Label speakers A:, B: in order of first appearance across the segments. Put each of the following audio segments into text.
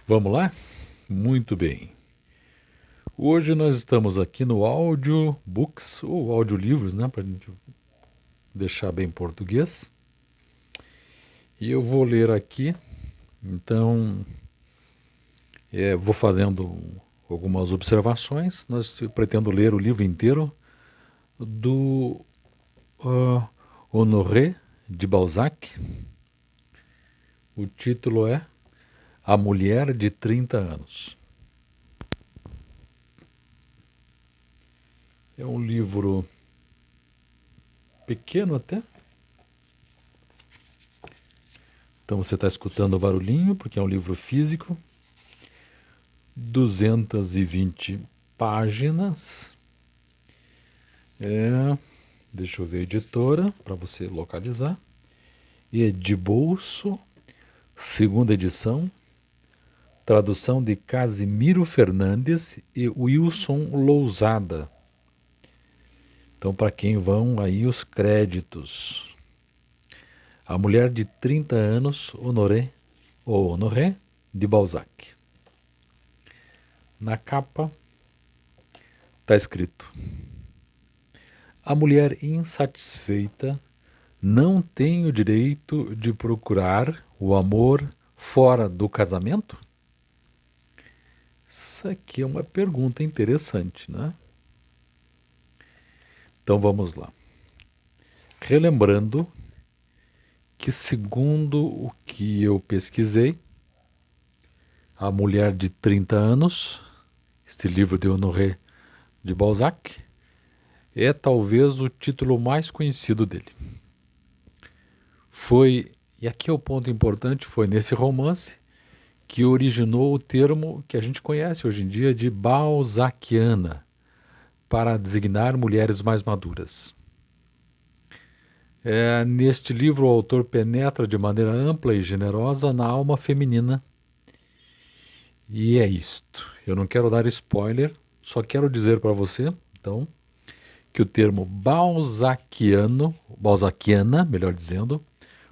A: Vamos lá? Muito bem. Hoje nós estamos aqui no Audiobooks, ou audiolivros, né? Para a gente deixar bem em português. E eu vou ler aqui, então vou fazendo algumas observações. Eu pretendo ler o livro inteiro do Honoré de Balzac. O título é A Mulher de 30 Anos. É um livro pequeno até. Então você está escutando o barulhinho, porque é um livro físico. 220 páginas. Deixa eu ver a editora, para você localizar. E é de bolso, segunda edição. Tradução de Casimiro Fernandes e Wilson Lousada. Então, para quem vão aí os créditos. A Mulher de 30 Anos, Honoré de Balzac. Na capa está escrito: a mulher insatisfeita não tem o direito de procurar o amor fora do casamento? Isso aqui é uma pergunta interessante, né? Então vamos lá. Relembrando que, segundo o que eu pesquisei, A Mulher de 30 Anos, este livro de Honoré de Balzac, é talvez o título mais conhecido dele. E aqui é o ponto importante, foi nesse romance que originou o termo que a gente conhece hoje em dia de balzaquiana, para designar mulheres mais maduras. Neste livro, o autor penetra de maneira ampla e generosa na alma feminina. E é isto. Eu não quero dar spoiler, só quero dizer para você, então, que o termo balzaquiana, melhor dizendo,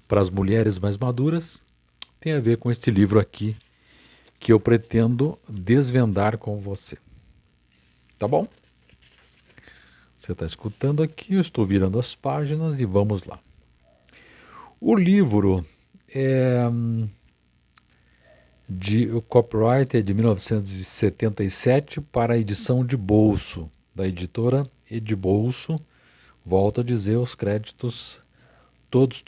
A: para as mulheres mais maduras, tem a ver com este livro aqui, que eu pretendo desvendar com você. Tá bom? Você está escutando aqui, eu estou virando as páginas e vamos lá. O livro o copyright é de 1977 para a edição de bolso, da editora Edbolso. Volto a dizer, os créditos, todos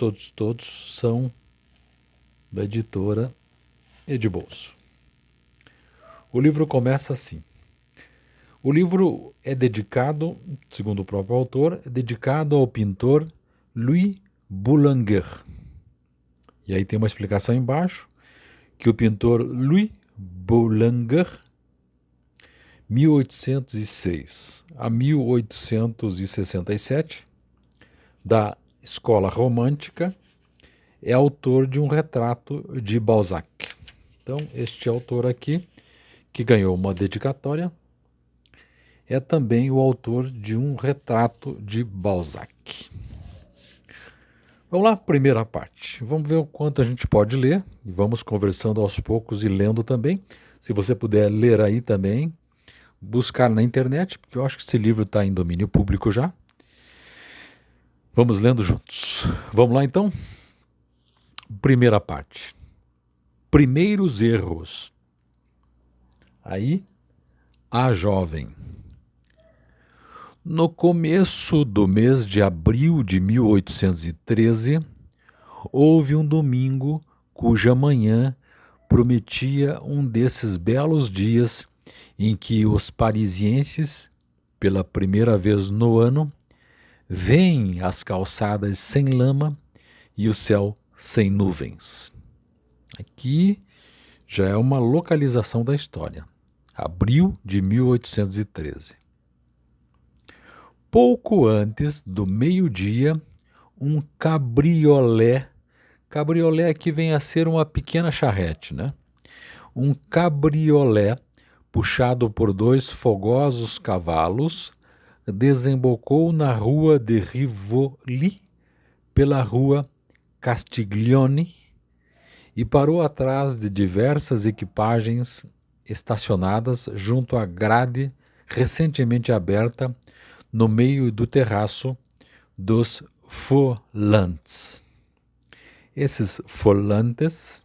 A: são da editora Edbolso. O livro começa assim. O livro é dedicado, segundo o próprio autor, dedicado ao pintor Louis Boulanger. E aí tem uma explicação embaixo, que o pintor Louis Boulanger, 1806 a 1867, da escola romântica, é autor de um retrato de Balzac. Então, este autor aqui, que ganhou uma dedicatória, é também o autor de um retrato de Balzac. Vamos lá, primeira parte. Vamos ver o quanto a gente pode ler e vamos conversando aos poucos e lendo também. Se você puder ler aí também, buscar na internet, porque eu acho que esse livro está em domínio público já. Vamos lendo juntos. Vamos lá então? Primeira parte. Primeiros erros. Aí, a jovem. No começo do mês de abril de 1813, houve um domingo cuja manhã prometia um desses belos dias em que os parisienses, pela primeira vez no ano, veem as calçadas sem lama e o céu sem nuvens. Aqui já é uma localização da história. Abril de 1813. Pouco antes do meio-dia, um cabriolé que vem a ser uma pequena charrete, né? Um cabriolé puxado por dois fogosos cavalos desembocou na rua de Rivoli pela rua Castiglione e parou atrás de diversas equipagens estacionadas junto à grade recentemente aberta no meio do terraço dos volantes. Esses volantes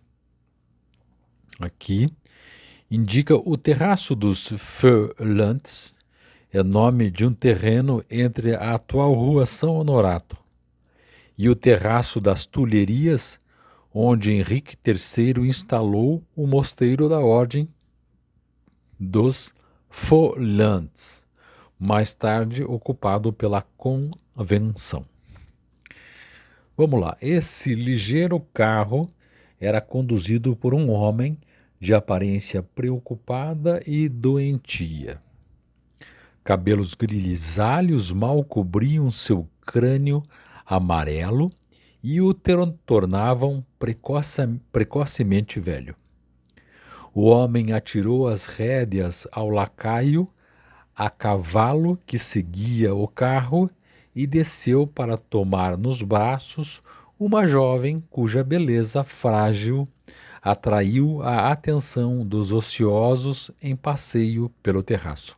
A: aqui indica o terraço dos volantes, é nome de um terreno entre a atual rua São Honorato e o terraço das Tulherias, onde Henrique III instalou o mosteiro da Ordem dos Volantes, mais tarde ocupado pela Convenção. Vamos lá, esse ligeiro carro era conduzido por um homem de aparência preocupada e doentia. Cabelos grisalhos mal cobriam seu crânio amarelo e o tornavam precocemente velho. O homem atirou as rédeas ao lacaio a cavalo que seguia o carro e desceu para tomar nos braços uma jovem cuja beleza frágil atraiu a atenção dos ociosos em passeio pelo terraço.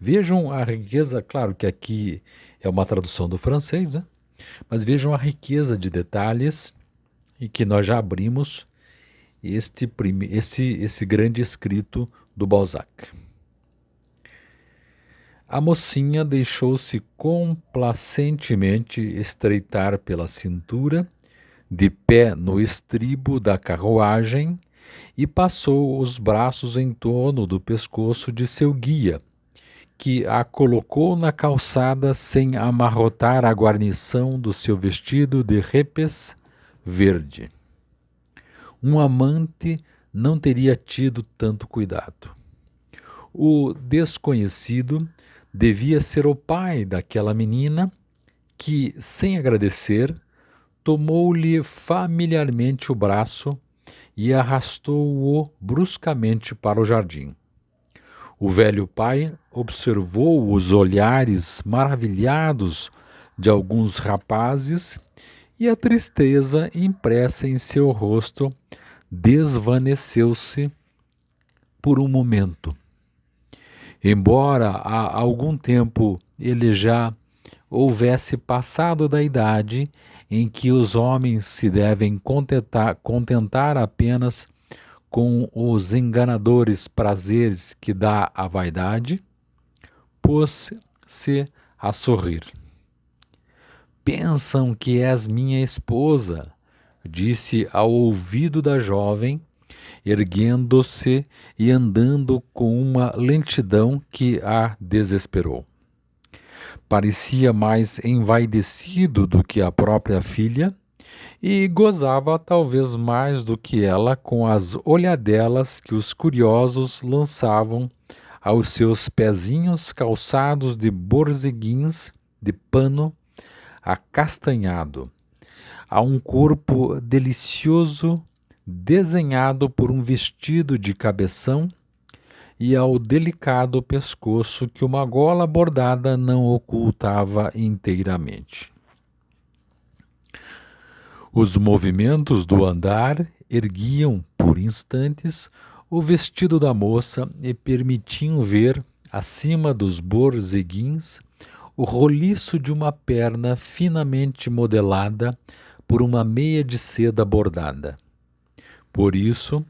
A: Vejam a riqueza, claro que aqui é uma tradução do francês, né? Mas vejam a riqueza de detalhes em que nós já abrimos esse grande escrito do Balzac. A mocinha deixou-se complacentemente estreitar pela cintura, de pé no estribo da carruagem, e passou os braços em torno do pescoço de seu guia, que a colocou na calçada sem amarrotar a guarnição do seu vestido de repes verde. Um amante não teria tido tanto cuidado. O desconhecido devia ser o pai daquela menina que, sem agradecer, tomou-lhe familiarmente o braço e arrastou-o bruscamente para o jardim. O velho pai observou os olhares maravilhados de alguns rapazes e a tristeza impressa em seu rosto desvaneceu-se por um momento. Embora há algum tempo ele já houvesse passado da idade em que os homens se devem contentar apenas com os enganadores prazeres que dá a vaidade, pôs-se a sorrir. Pensam que és minha esposa, disse ao ouvido da jovem, erguendo-se e andando com uma lentidão que a desesperou. Parecia mais envaidecido do que a própria filha e gozava talvez mais do que ela com as olhadelas que os curiosos lançavam aos seus pezinhos calçados de borzeguins de pano acastanhado, a um corpo delicioso desenhado por um vestido de cabeção e ao delicado pescoço que uma gola bordada não ocultava inteiramente. Os movimentos do andar erguiam, por instantes, o vestido da moça e permitiam ver, acima dos borzeguins, o roliço de uma perna finamente modelada por uma meia de seda bordada. Por isso,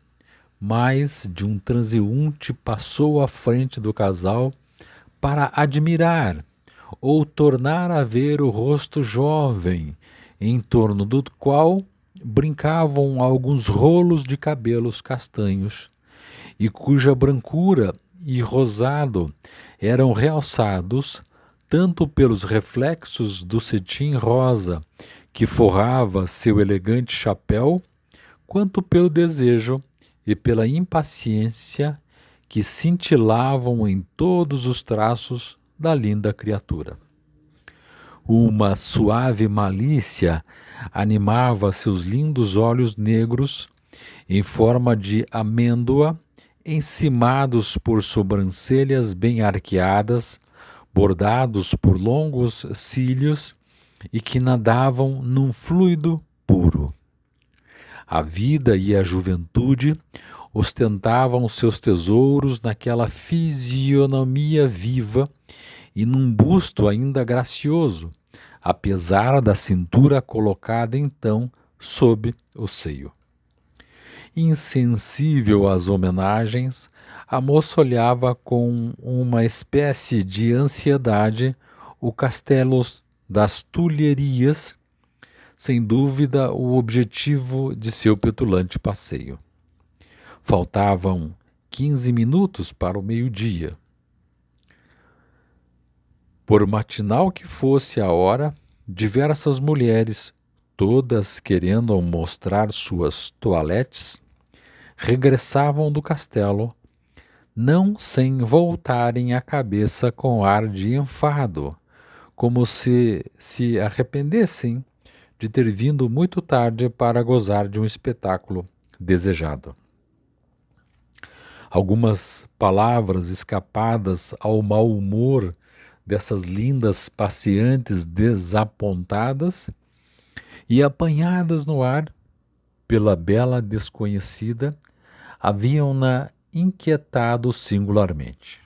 A: mais de um transeunte passou à frente do casal para admirar ou tornar a ver o rosto jovem, em torno do qual brincavam alguns rolos de cabelos castanhos, e cuja brancura e rosado eram realçados tanto pelos reflexos do cetim rosa que forrava seu elegante chapéu, quanto pelo desejo e pela impaciência que cintilavam em todos os traços da linda criatura. Uma suave malícia animava seus lindos olhos negros, em forma de amêndoa, encimados por sobrancelhas bem arqueadas, bordados por longos cílios e que nadavam num fluido puro. A vida e a juventude ostentavam seus tesouros naquela fisionomia viva e num busto ainda gracioso, apesar da cintura colocada então sob o seio. Insensível às homenagens, a moça olhava com uma espécie de ansiedade o castelo das Tulherias, sem dúvida o objetivo de seu petulante passeio. Faltavam 15 minutos para o meio-dia. Por matinal que fosse a hora, diversas mulheres, todas querendo mostrar suas toaletes, regressavam do castelo, não sem voltarem a cabeça com ar de enfado, como se arrependessem de ter vindo muito tarde para gozar de um espetáculo desejado. Algumas palavras escapadas ao mau humor dessas lindas passeantes desapontadas e apanhadas no ar pela bela desconhecida, haviam-na inquietado singularmente.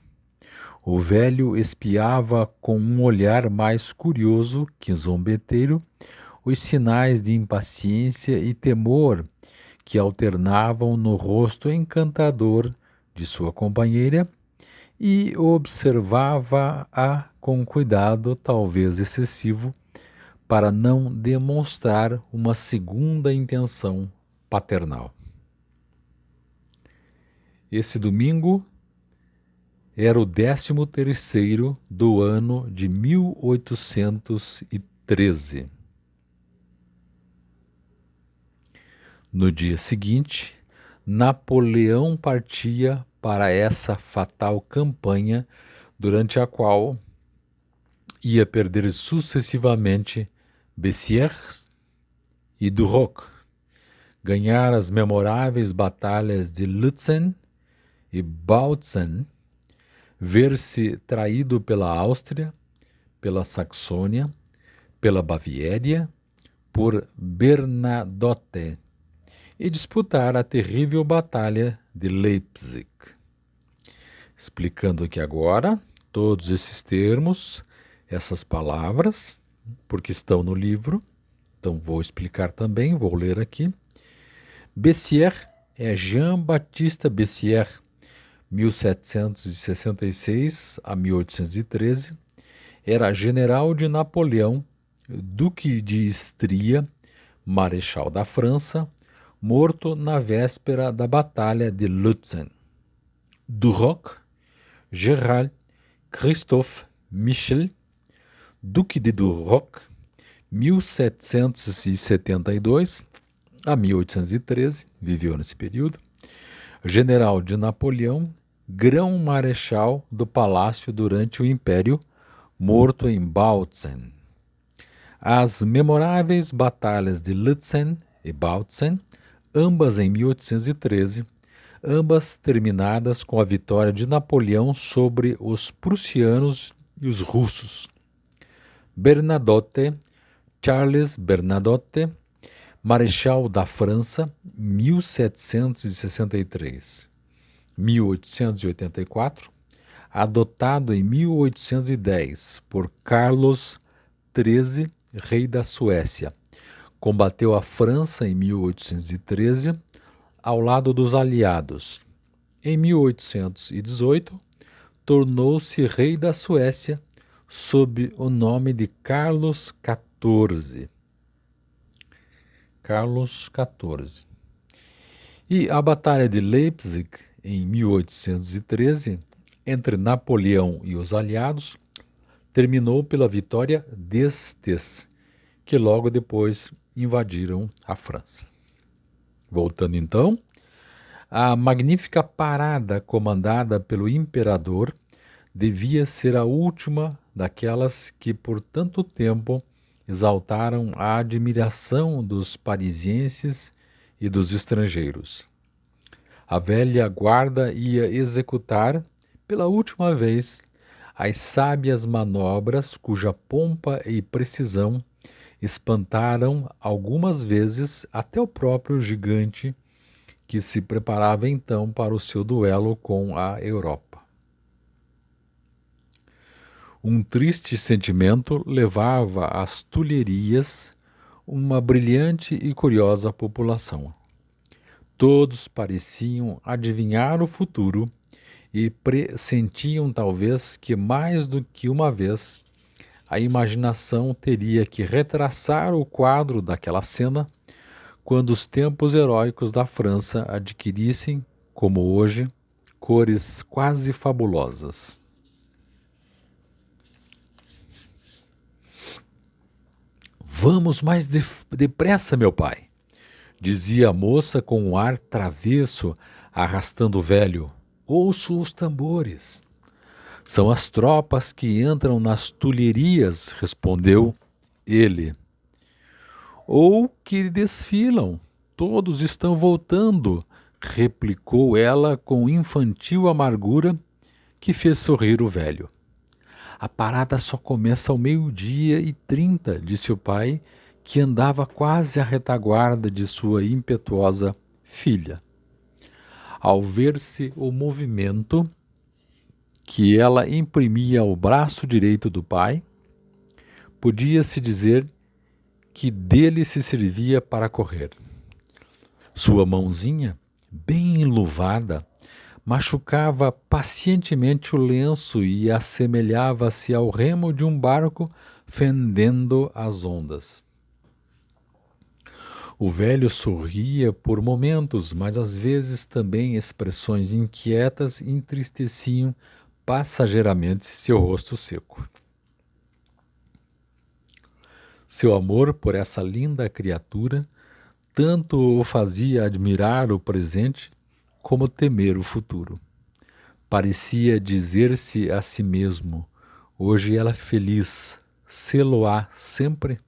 A: O velho espiava com um olhar mais curioso que zombeteiro os sinais de impaciência e temor que alternavam no rosto encantador de sua companheira e observava-a com cuidado talvez excessivo para não demonstrar uma segunda intenção paternal. Esse domingo era o 13º do ano de 1813. No dia seguinte, Napoleão partia para essa fatal campanha, durante a qual ia perder sucessivamente Bessières e Duroc, ganhar as memoráveis batalhas de Lützen e Bautzen, ver-se traído pela Áustria, pela Saxônia, pela Baviera, por Bernadotte, e disputar a terrível batalha de Leipzig. Explicando aqui agora todos esses termos, essas palavras, porque estão no livro, então vou explicar também, vou ler aqui. Bessières é Jean-Baptiste Bessières, 1766 a 1813, era general de Napoleão, duque de Istria, marechal da França, morto na véspera da Batalha de Lützen. Duroc, Gerald Christophe Michel, Duque de Duroc, 1772 a 1813, viveu nesse período, general de Napoleão, grão-marechal do palácio durante o Império, morto em Bautzen. As memoráveis batalhas de Lützen e Bautzen, ambas em 1813, ambas terminadas com a vitória de Napoleão sobre os prussianos e os russos. Bernadotte, Charles Bernadotte, marechal da França, 1763-1884, adotado em 1810 por Carlos XIII, rei da Suécia. Combateu a França em 1813, ao lado dos aliados. Em 1818, tornou-se rei da Suécia sob o nome de Carlos XIV. Carlos XIV. E a Batalha de Leipzig, em 1813, entre Napoleão e os aliados, terminou pela vitória destes, que logo depois invadiram a França. Voltando então, a magnífica parada comandada pelo imperador devia ser a última daquelas que por tanto tempo exaltaram a admiração dos parisienses e dos estrangeiros. A velha guarda ia executar, pela última vez, as sábias manobras cuja pompa e precisão espantaram algumas vezes até o próprio gigante, que se preparava então para o seu duelo com a Europa. Um triste sentimento levava às Tulherias uma brilhante e curiosa população. Todos pareciam adivinhar o futuro e pressentiam talvez que mais do que uma vez a imaginação teria que retraçar o quadro daquela cena quando os tempos heróicos da França adquirissem, como hoje, cores quase fabulosas. Vamos mais depressa, meu pai, dizia a moça com um ar travesso, arrastando o velho. Ouço os tambores. São as tropas que entram nas Tulherias, respondeu ele. Ou que desfilam. Todos estão voltando, replicou ela com infantil amargura que fez sorrir o velho. A parada só começa ao 12h30, disse o pai, que andava quase à retaguarda de sua impetuosa filha. Ao ver-se o movimento que ela imprimia ao braço direito do pai, podia-se dizer que dele se servia para correr. Sua mãozinha, bem enluvada, machucava pacientemente o lenço e assemelhava-se ao remo de um barco fendendo as ondas. O velho sorria por momentos, mas às vezes também expressões inquietas entristeciam passageiramente seu rosto seco. Seu amor por essa linda criatura tanto o fazia admirar o presente como temer o futuro. Parecia dizer-se a si mesmo: hoje ela é feliz, sê-lo-á sempre,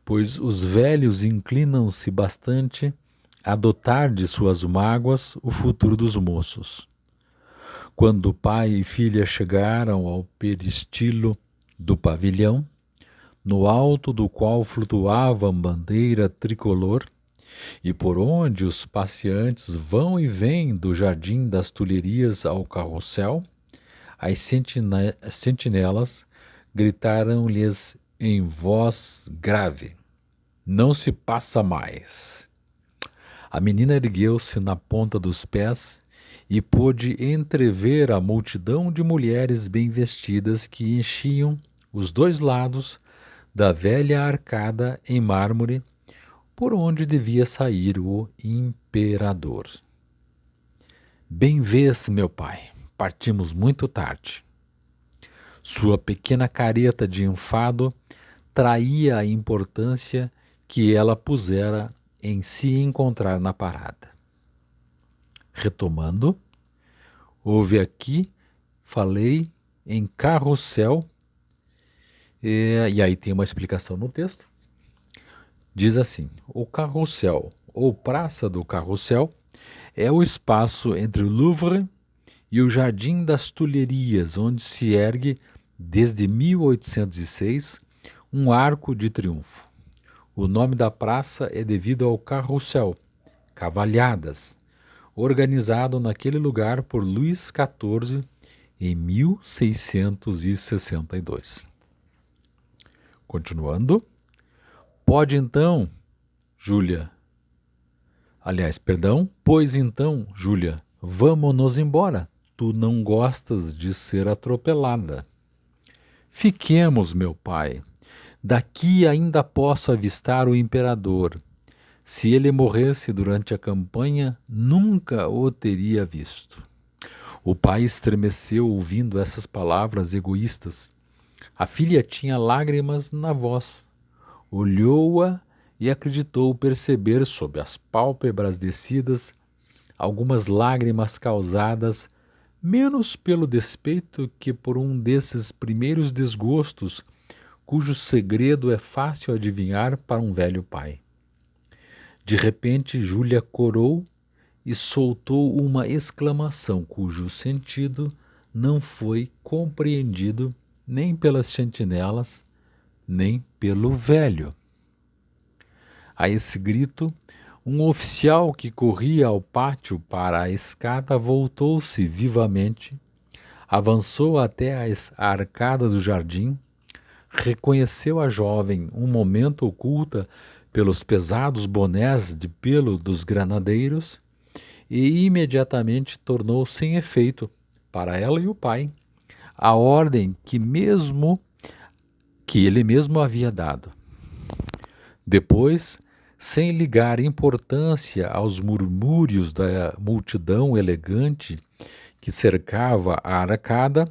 A: pois os velhos inclinam-se bastante a dotar de suas mágoas o futuro dos moços. Quando pai e filha chegaram ao peristilo do pavilhão, no alto do qual flutuava a bandeira tricolor, e por onde os passeantes vão e vêm do Jardim das Tulherias ao Carrossel, as sentinelas gritaram-lhes em voz grave: não se passa mais. A menina ergueu-se na ponta dos pés e pôde entrever a multidão de mulheres bem vestidas que enchiam os dois lados da velha arcada em mármore por onde devia sair o imperador. Bem vês, meu pai, partimos muito tarde. Sua pequena careta de enfado traía a importância que ela pusera em se encontrar na parada. Retomando, houve aqui, falei em carrossel, e aí tem uma explicação no texto. Diz assim: o carrossel, ou Praça do Carrossel, é o espaço entre o Louvre e o Jardim das Tulherias, onde se ergue, desde 1806, um arco de triunfo. O nome da praça é devido ao carrossel, cavalhadas, organizado naquele lugar por Luís XIV em 1662. Continuando. Pode então, Júlia. Pois então, Júlia, vamos-nos embora. Tu não gostas de ser atropelada. Fiquemos, meu pai. Daqui ainda posso avistar o imperador. Se ele morresse durante a campanha, nunca o teria visto. O pai estremeceu ouvindo essas palavras egoístas. A filha tinha lágrimas na voz. Olhou-a e acreditou perceber sob as pálpebras descidas algumas lágrimas causadas menos pelo despeito que por um desses primeiros desgostos cujo segredo é fácil adivinhar para um velho pai. De repente, Júlia corou e soltou uma exclamação cujo sentido não foi compreendido nem pelas sentinelas, nem pelo velho. A esse grito, um oficial que corria ao pátio para a escada voltou-se vivamente, avançou até a arcada do jardim, reconheceu a jovem um momento oculta pelos pesados bonés de pelo dos granadeiros e imediatamente tornou sem efeito, para ela e o pai, a ordem que ele mesmo havia dado. Depois, sem ligar importância aos murmúrios da multidão elegante que cercava a arcada,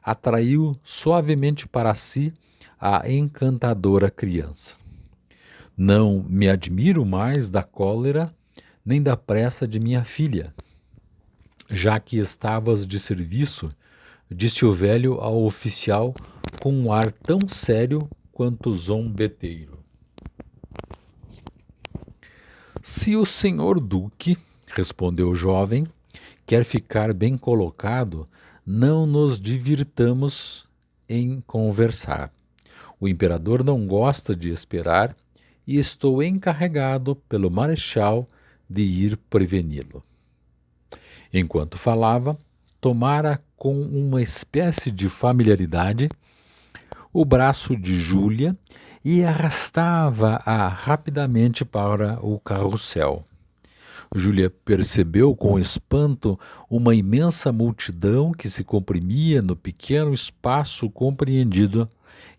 A: atraiu suavemente para si a encantadora criança. Não me admiro mais da cólera nem da pressa de minha filha, já que estavas de serviço, disse o velho ao oficial com um ar tão sério quanto zombeteiro. Se o senhor duque, respondeu o jovem, quer ficar bem colocado, não nos divirtamos em conversar. O imperador não gosta de esperar e estou encarregado pelo marechal de ir preveni-lo. Enquanto falava, tomara com uma espécie de familiaridade o braço de Júlia e arrastava-a rapidamente para o carrossel. Júlia percebeu com espanto uma imensa multidão que se comprimia no pequeno espaço compreendido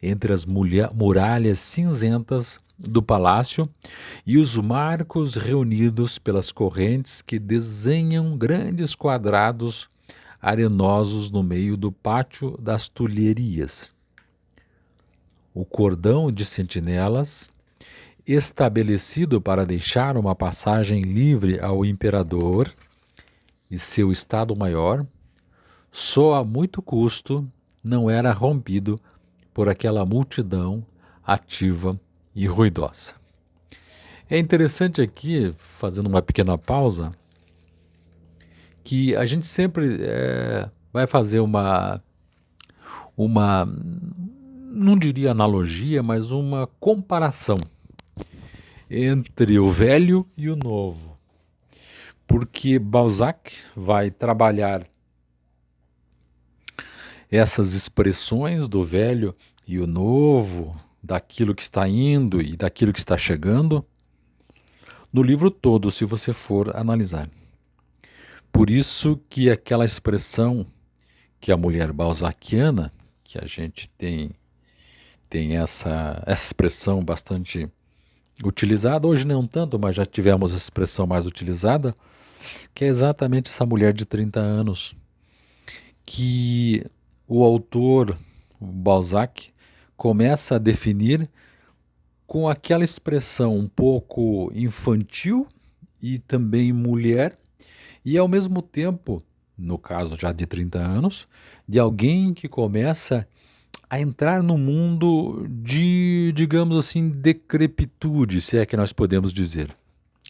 A: entre as muralhas cinzentas do palácio e os marcos reunidos pelas correntes que desenham grandes quadrados arenosos no meio do pátio das Tulherias. O cordão de sentinelas, estabelecido para deixar uma passagem livre ao imperador e seu estado-maior, só a muito custo não era rompido por aquela multidão ativa e ruidosa. É interessante aqui, fazendo uma pequena pausa, que a gente sempre vai fazer uma, não diria analogia, mas uma comparação entre o velho e o novo. Porque Balzac vai trabalhar essas expressões do velho e o novo, daquilo que está indo e daquilo que está chegando, no livro todo, se você for analisar. Por isso que aquela expressão que a mulher balzaquiana, que a gente tem essa expressão bastante utilizada, hoje não tanto, mas já tivemos a expressão mais utilizada, que é exatamente essa mulher de 30 anos, que o autor, o Balzac, começa a definir com aquela expressão um pouco infantil e também mulher, e ao mesmo tempo, no caso já de 30 anos, de alguém que começa a entrar no mundo de, digamos assim, decrepitude, se é que nós podemos dizer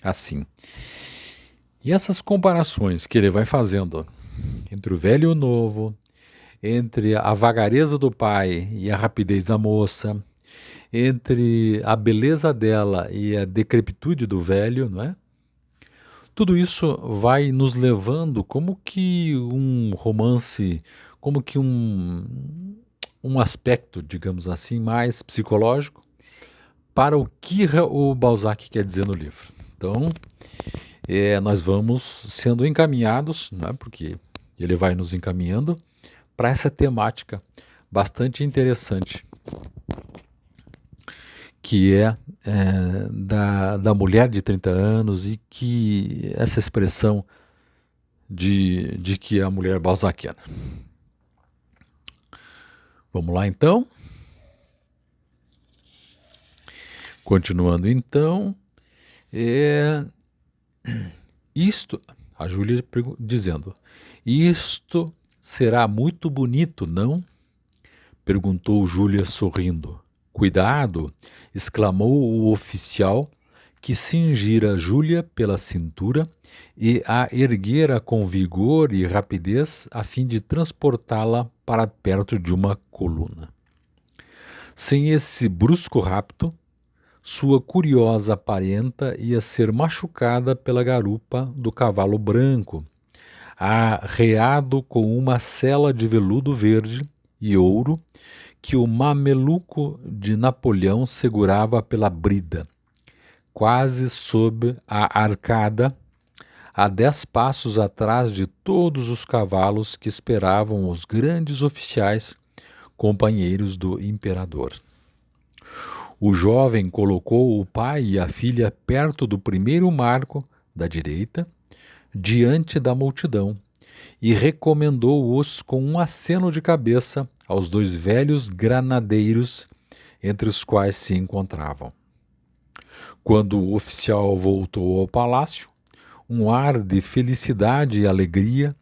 A: assim. E essas comparações que ele vai fazendo entre o velho e o novo, entre a vagareza do pai e a rapidez da moça, entre a beleza dela e a decrepitude do velho, não é? Tudo isso vai nos levando como que um romance, como que um aspecto, digamos assim, mais psicológico para o que o Balzac quer dizer no livro. Então, nós vamos sendo encaminhados, né, porque ele vai nos encaminhando para essa temática bastante interessante, que é, da mulher de 30 anos e que essa expressão de que é a mulher balzaquiana. Vamos lá então? Continuando então, isto, a Júlia dizendo, isto será muito bonito, não? Perguntou Júlia sorrindo. Cuidado! Exclamou o oficial, que cingira Júlia pela cintura e a erguera com vigor e rapidez a fim de transportá-la para perto de uma coluna. Sem esse brusco rapto, sua curiosa parenta ia ser machucada pela garupa do cavalo branco, arreado com uma sela de veludo verde e ouro que o mameluco de Napoleão segurava pela brida, quase sob a arcada, a 10 passos atrás de todos os cavalos que esperavam os grandes oficiais, companheiros do imperador. O jovem colocou o pai e a filha perto do primeiro marco da direita, diante da multidão, e recomendou-os com um aceno de cabeça aos 2 velhos granadeiros entre os quais se encontravam. Quando o oficial voltou ao palácio, um ar de felicidade e alegria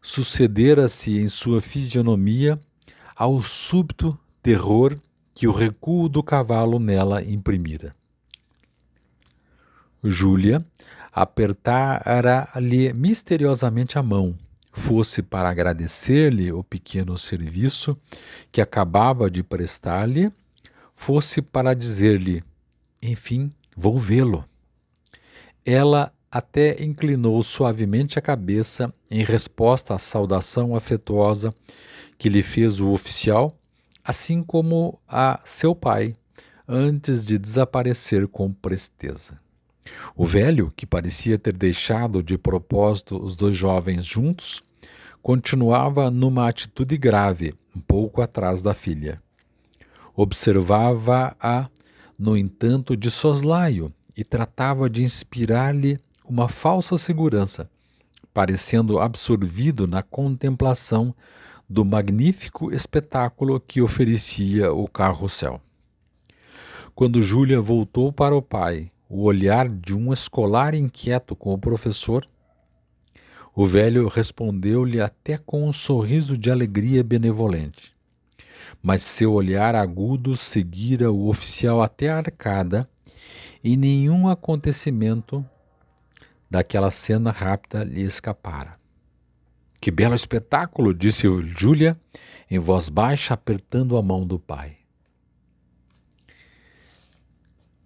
A: sucedera-se em sua fisionomia ao súbito terror que o recuo do cavalo nela imprimira. Júlia apertara-lhe misteriosamente a mão, fosse para agradecer-lhe o pequeno serviço que acabava de prestar-lhe, fosse para dizer-lhe, enfim, vou vê-lo. Ela até inclinou suavemente a cabeça em resposta à saudação afetuosa que lhe fez o oficial, assim como a seu pai, antes de desaparecer com presteza. O velho, que parecia ter deixado de propósito os 2 jovens juntos, continuava numa atitude grave, um pouco atrás da filha. Observava-a, no entanto, de soslaio e tratava de inspirar-lhe uma falsa segurança, parecendo absorvido na contemplação do magnífico espetáculo que oferecia o carrossel. Quando Júlia voltou para o pai, o olhar de um escolar inquieto com o professor, o velho respondeu-lhe até com um sorriso de alegria benevolente. Mas seu olhar agudo seguira o oficial até a arcada e nenhum acontecimento daquela cena rápida lhe escapara. Que belo espetáculo, disse Júlia em voz baixa, apertando a mão do pai.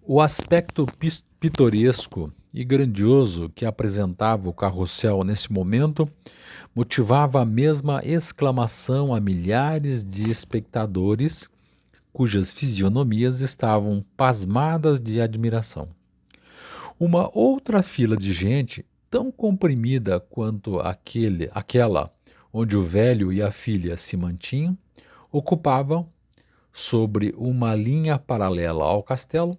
A: O aspecto pitoresco e grandioso que apresentava o carrossel nesse momento motivava a mesma exclamação a milhares de espectadores cujas fisionomias estavam pasmadas de admiração. Uma outra fila de gente, tão comprimida quanto aquela onde o velho e a filha se mantinham, ocupavam, sobre uma linha paralela ao castelo,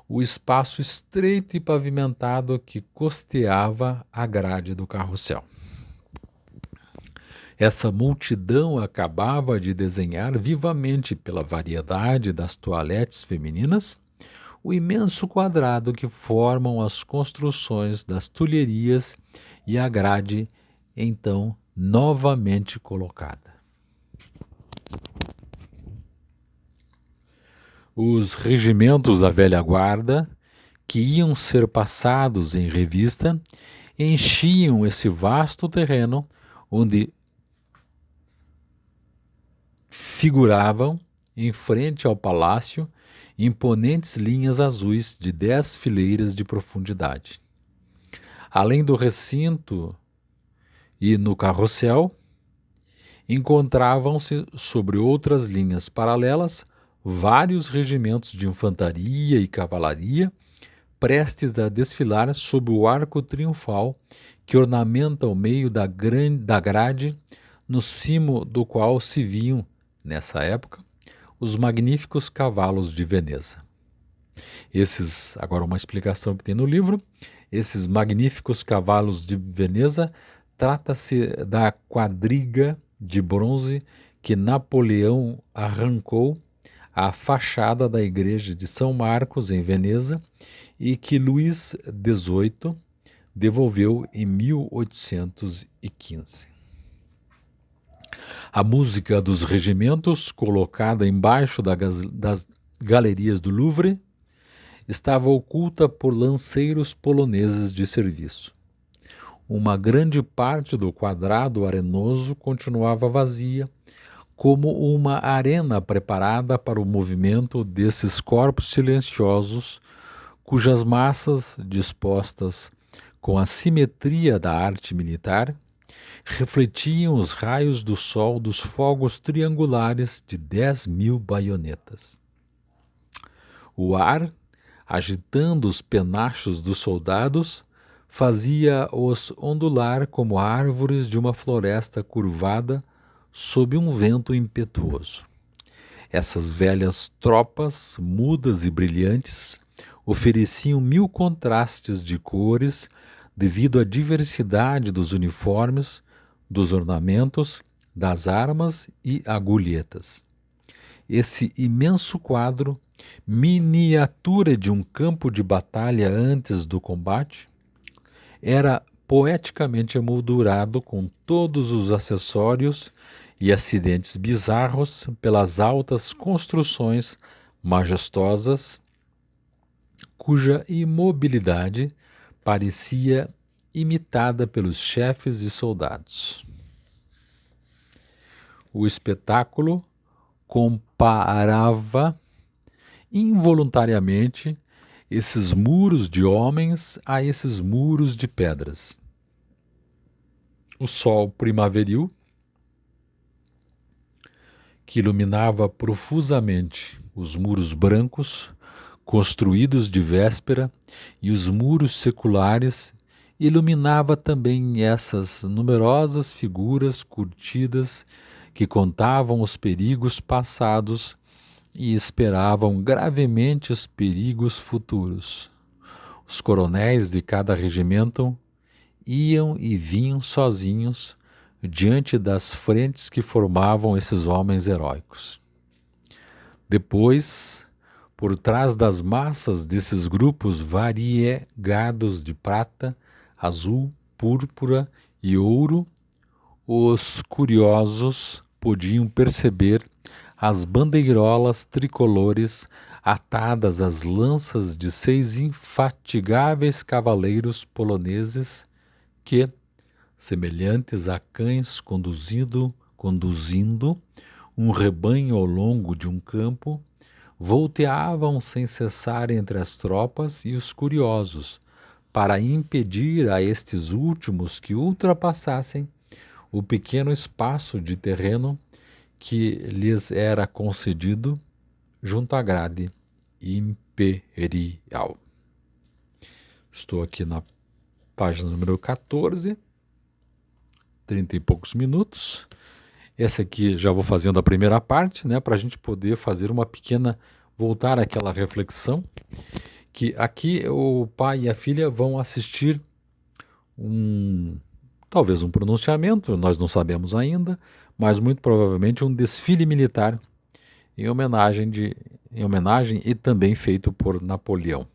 A: o espaço estreito e pavimentado que costeava a grade do carrossel. Essa multidão acabava de desenhar vivamente, pela variedade das toaletes femininas, o imenso quadrado que formam as construções das tulherias e a grade, então, novamente colocada. Os regimentos da velha guarda, que iam ser passados em revista, enchiam esse vasto terreno onde figuravam, em frente ao palácio, imponentes linhas azuis de 10 fileiras de profundidade. Além do recinto e no carrossel, encontravam-se sobre outras linhas paralelas vários regimentos de infantaria e cavalaria, prestes a desfilar sob o arco triunfal que ornamenta o meio da grade, no cimo do qual se viam, nessa época, os magníficos cavalos de Veneza. Agora uma explicação que tem no livro, esses magníficos cavalos de Veneza, trata-se da quadriga de bronze que Napoleão arrancou à fachada da igreja de São Marcos, em Veneza, e que Luís XVIII devolveu em 1815. A música dos regimentos, colocada embaixo das galerias do Louvre, estava oculta por lanceiros poloneses de serviço. Uma grande parte do quadrado arenoso continuava vazia, como uma arena preparada para o movimento desses corpos silenciosos, cujas massas, dispostas com a simetria da arte militar, refletiam os raios do sol dos fogos triangulares de 10.000 baionetas. O ar, agitando os penachos dos soldados, fazia-os ondular como árvores de uma floresta curvada sob um vento impetuoso. Essas velhas tropas, mudas e brilhantes, ofereciam 1000 contrastes de cores devido à diversidade dos uniformes, dos ornamentos, das armas e agulhetas. Esse imenso quadro, miniatura de um campo de batalha antes do combate, era poeticamente emoldurado com todos os acessórios e acidentes bizarros pelas altas construções majestosas, cuja imobilidade parecia imitada pelos chefes e soldados. O espetáculo comparava involuntariamente esses muros de homens a esses muros de pedras. O sol primaveril, que iluminava profusamente os muros brancos, construídos de véspera, e os muros seculares, iluminava também essas numerosas figuras curtidas que contavam os perigos passados e esperavam gravemente os perigos futuros. Os coronéis de cada regimento iam e vinham sozinhos diante das frentes que formavam esses homens heróicos. Depois, por trás das massas desses grupos variegados de prata, azul, púrpura e ouro, os curiosos podiam perceber as bandeirolas tricolores atadas às lanças de 6 infatigáveis cavaleiros poloneses que, semelhantes a cães conduzindo um rebanho ao longo de um campo, volteavam sem cessar entre as tropas e os curiosos, para impedir a estes últimos que ultrapassassem o pequeno espaço de terreno que lhes era concedido junto à grade imperial. Estou aqui na página número 14, 30 e poucos minutos. Essa aqui já vou fazendo a primeira parte, né, para a gente poder fazer uma pequena, voltar àquela reflexão, que aqui o pai e a filha vão assistir talvez um pronunciamento, nós não sabemos ainda, mas muito provavelmente um desfile militar em homenagem e também feito por Napoleão.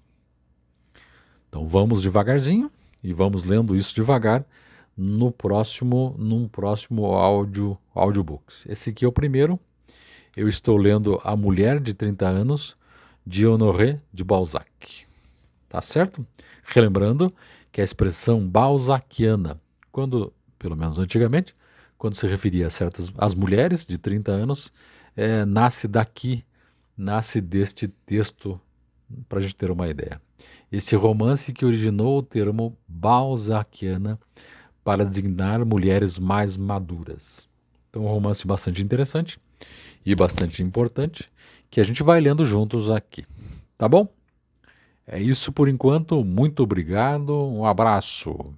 A: Então vamos devagarzinho e vamos lendo isso devagar num próximo audiobooks. Esse aqui é o primeiro. Eu estou lendo A Mulher de 30 Anos, de Honoré de Balzac. Tá certo? Relembrando que a expressão balzaquiana, quando, pelo menos antigamente, quando se referia a as mulheres de 30 anos, nasce deste texto, para a gente ter uma ideia. Esse romance que originou o termo balzaquiana para designar mulheres mais maduras. Então, um romance bastante interessante e bastante importante, que a gente vai lendo juntos aqui. Tá bom? É isso por enquanto. Muito obrigado. Um abraço.